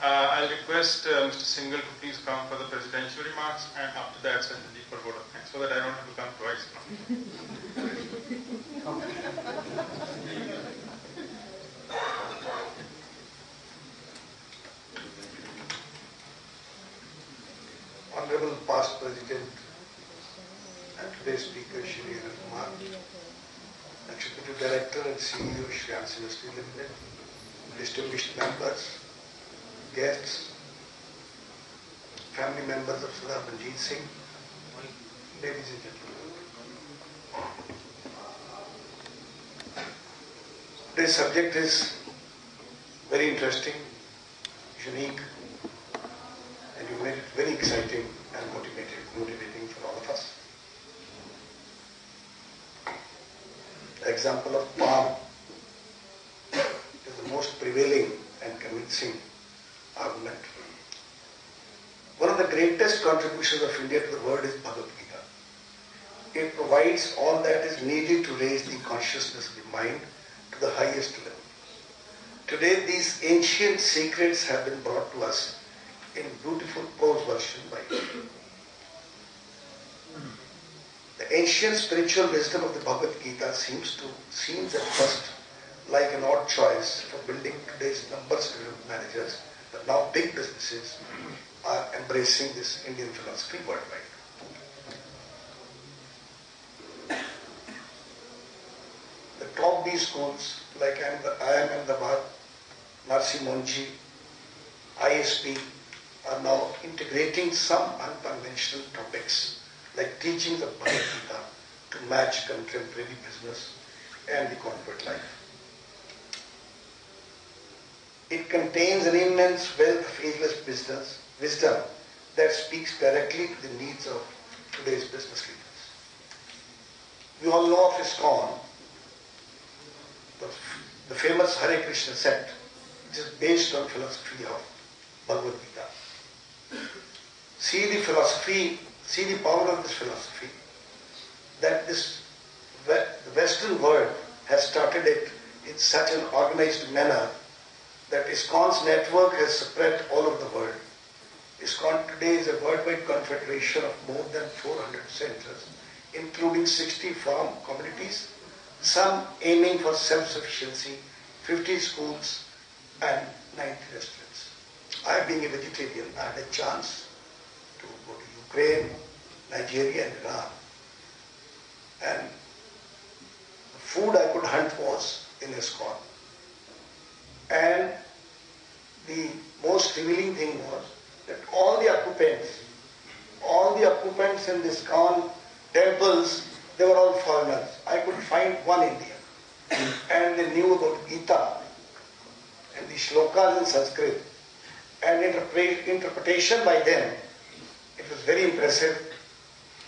I'll request Mr. Singhal to please come for the presidential remarks, and after that, certainly for vote of thanks, so that I don't have to come twice. Honorable past President and today's Speaker, Shri Kumar, Executive Director and CEO, Shri Industry Limited, distinguished members, guests, family members of Sardar Manjeet Singh, ladies and gentlemen. Today's subject is very interesting, unique, and you made it very exciting and motivating for all of us. The example of palm is the most prevailing and convincing argument. One of the greatest contributions of India to the world is Bhagavad Gita. It provides all that is needed to raise the consciousness of the mind to the highest level. Today, these ancient secrets have been brought to us in beautiful prose version by Gita. The ancient spiritual wisdom of the Bhagavad Gita seems at first like an odd choice for building today's numbers-driven managers, but now big businesses are embracing this Indian philosophy worldwide. The top B schools like IIM Ahmedabad, Narsi Monji, ISP are now integrating some unconventional topics like teaching the Bhagavad Gita to match contemporary business and the corporate life. It contains an immense wealth of ageless wisdom that speaks directly to the needs of today's business leaders. We all know of ISKCON, the famous Hare Krishna sect, which is based on philosophy of Bhagavad Gita. See the power of this philosophy, that the Western world has started it in such an organized manner that ISKCON's network has spread all over the world. ISKCON today is a worldwide confederation of more than 400 centers, including 60 farm communities, some aiming for self-sufficiency, 50 schools, and 90 restaurants. I, being a vegetarian, I had a chance to go to Ukraine, Nigeria, and Iran. And the food I could hunt was in ISKCON. And the most revealing thing was that all the occupants in this ISKCON temples, they were all foreigners. I could find one Indian. And they knew about Gita and the shlokas in Sanskrit. And interpretation by them, it was very impressive.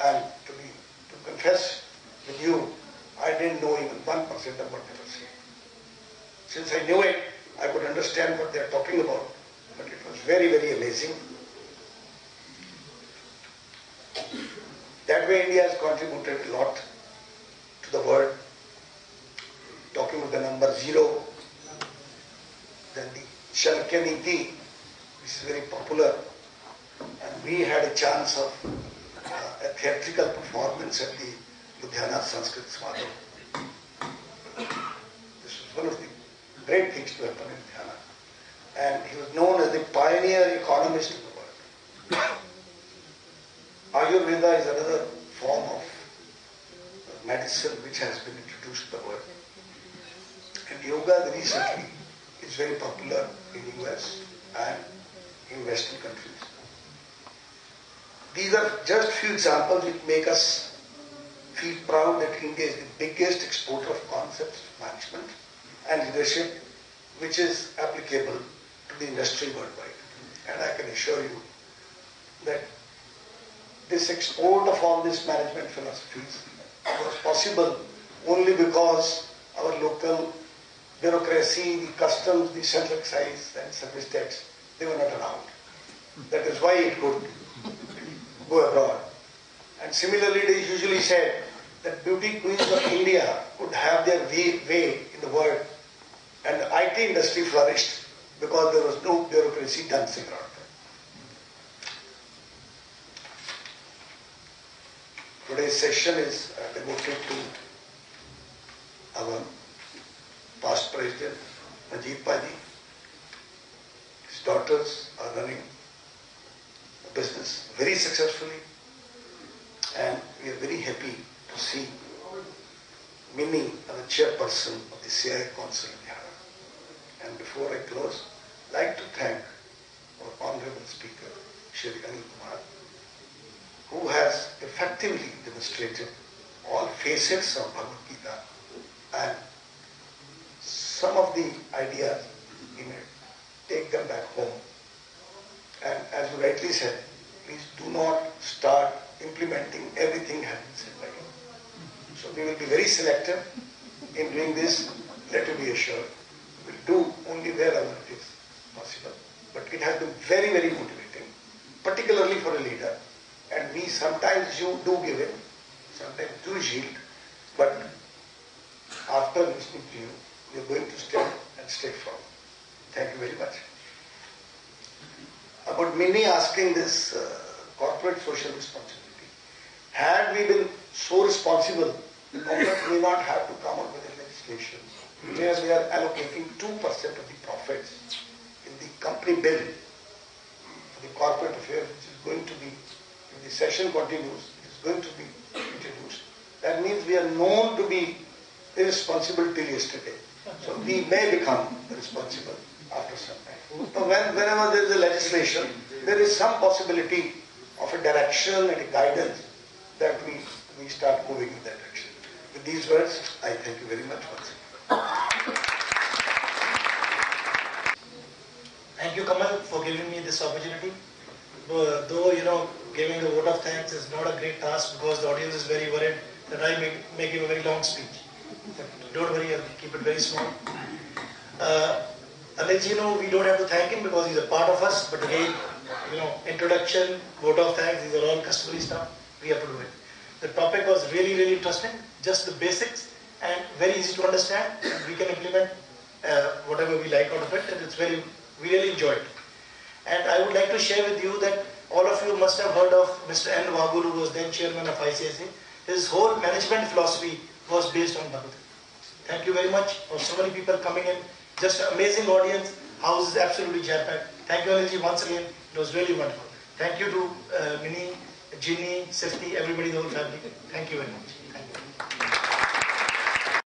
And to confess with you, I didn't know even 1% of what they were saying. Since I knew it, I could understand what they are talking about, but it was very, very amazing. That way India has contributed a lot to the world, talking with the number 0, then the Chanakya Niti, which is very popular, and we had a chance of a theatrical performance at the Ludhiana Sanskrit Smadhana. This was one of the great things to happen in Ludhiana. And he was known as the pioneer economist in the world. Ayurveda is another form of medicine which has been introduced to the world. And yoga recently is very popular in the US and in Western countries. These are just few examples which make us feel proud that India is the biggest exporter of concepts of management and leadership which is applicable to the industry worldwide. And I can assure you that this export of all these management philosophies was possible only because our local bureaucracy, the customs, the central excise and service tax, they were not around. That is why it could go abroad. And similarly, it is usually said that beauty queens of India could have their way in the world, and the IT industry flourished because there was no bureaucracy dancing around them. Today's session is devoted to our past president, Majid Paji. His daughters are running the business very successfully, and we are very happy to see Minnie as the chairperson of the CIA Council in Bihar. And before I close, I'd like to thank our Honorable Speaker, Shri Anil Kumar, who has effectively demonstrated all facets of Bhagavad Gita, and some of the ideas he may take them back home. And as you rightly said, please do not start implementing everything has been said by you. So we will be very selective in doing this. Let you be assured. We will do only wherever it is possible. But it has been very, very motivating, particularly for a leader. And we sometimes do give in, sometimes do yield. But after listening to you, we are going to stand and stay firm. Thank you very much. About Minnie asking this corporate social responsibility, had we been so responsible, the government may not have to come up with a legislation where they are allocating 2% of the profits in the company bill for the corporate affairs, which is going to be, if the session continues, it is going to be introduced. That means we are known to be irresponsible till yesterday. So we may become responsible after some time. So whenever there is a legislation, there is some possibility of a direction and a guidance that we start moving in that direction. With these words, I thank you very much once again. Thank you, Kamal, for giving me this opportunity. Though, giving a vote of thanks is not a great task because the audience is very worried that I may give a very long speech. But don't worry, I'll keep it very small. Anil, we don't have to thank him because he's a part of us. But again, introduction, vote of thanks, these are all customary stuff. We have to do it. The topic was really, really interesting. Just the basics and very easy to understand. And we can implement whatever we like out of it. And we really enjoyed it. And I would like to share with you that all of you must have heard of Mr. N. Wagul, who was then chairman of ICICI. His whole management philosophy was based on Bhagavad Gita. Thank you very much for so many people coming in. Just an amazing audience. House is absolutely jam-packed. Thank you, Anilji, once again. It was really wonderful. Thank you to Minnie, Ginny, Sifty, everybody, the whole family. Thank you very much.